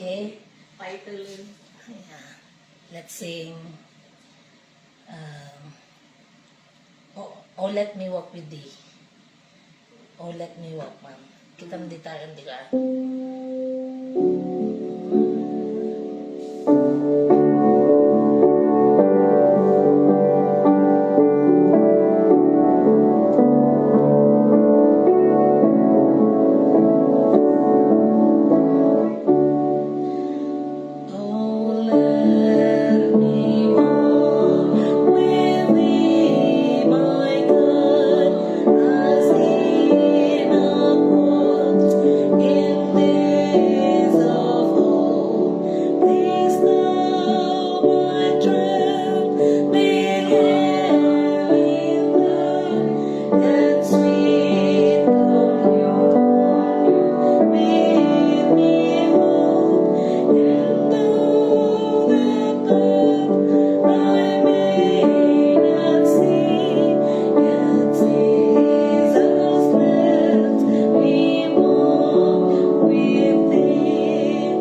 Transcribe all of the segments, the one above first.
Okay? Title. Yeah. Let's sing, oh, let me walk with thee. Oh, let me walk, ma'am. Kita mo ditaran, di ka? Oh, let me walk with thee, my God, as Enoch walked in days of old. Please thou my tread beheld in thine, and sweet communion with me hold. And though the path I may not see, yet Jesus left me walk with thee.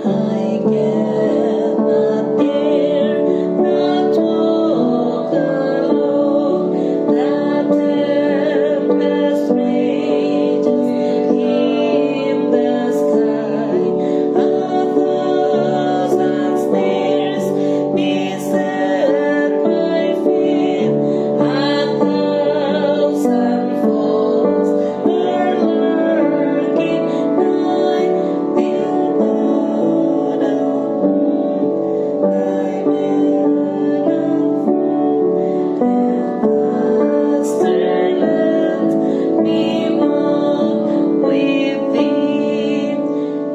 I cannot dare not walk alone. The tempest rages in the sky. A thousand snares beset my feet. A thousand foes are lurking nigh. Till dawn thy man Master, let me walk with thee.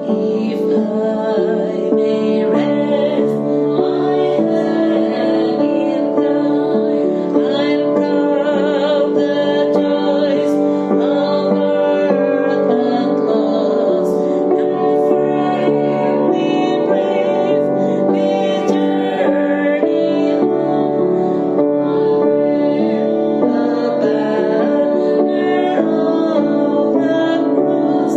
If I may rest my head in thine, I'm proud the joys of earth at last, and firmly brave we journey on, wearing the banner of the cross,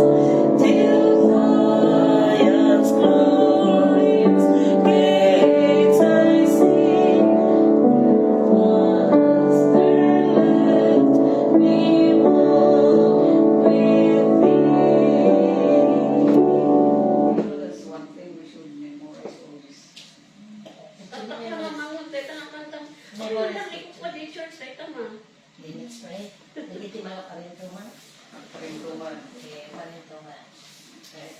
till Zion's glorious gates I see. Master, let me walk with thee. That's one thing we should memorize always. Tatak ka mamangon, tayo na kantang. Ako lang ikot pa di church, tayo tama. Let's pray. Nagiti mga karintuman. Karintuman. Okay, karintuman. Okay.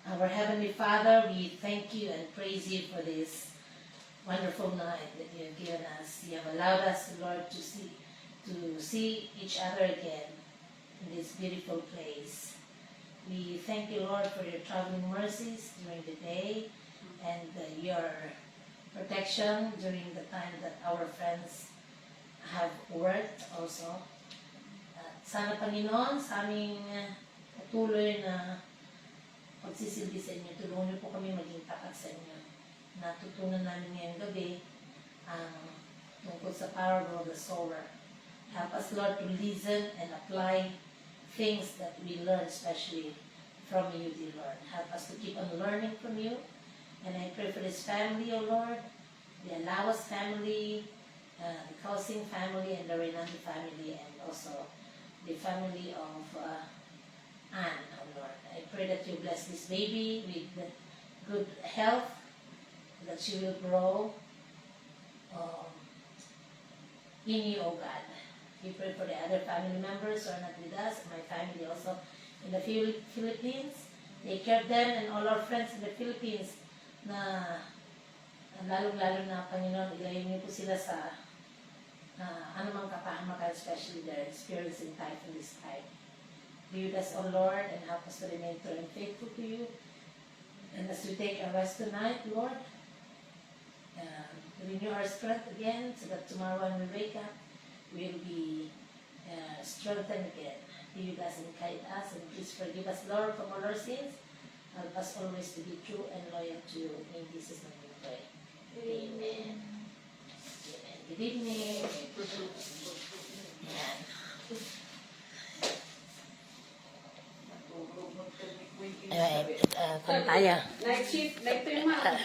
Our Heavenly Father, we thank you and praise you for this wonderful night that you have given us. You have allowed us, Lord, to see each other again in this beautiful place. We thank you, Lord, for your traveling mercies during the day and your protection during the time that our friends have worked also. At sana, Panginoon, sa aming patuloy na pagsisilbi sa inyo, tulungan niyo po kami maging tapat sa inyo. Natutunan namin ngayong gabi ang tungkol sa parable of the sower. Help us, Lord, to listen and apply things that we learn, especially from you, dear Lord. Help us to keep on learning from you. And I pray for this family, O Lord, the Alawas family, the Kausing family, and the Renandi family, and also the family of Anne, O Lord. I pray that you bless this baby with good health, that she will grow in you, O God. We pray for the other family members who are not with us, my family also in the Philippines. Take care of them and all our friends in the Philippines na lalong-lalo na, Panginoon, ilayin niyo po sila sa anumang kapahamakan, especially they're experiencing typhoon this time. Be with us, O Lord, and help us to remain true and faithful to you. And as we take our rest tonight, Lord, renew our strength again so that tomorrow when we wake up, we'll be strengthened again. Be with us and guide us, and please forgive us, Lord, from all our sins. Help us always to be true and loyal to you. In Jesus' name we pray. Amen. Amen. Good evening. Ayan. Kung tayo. Night shift, night pirma.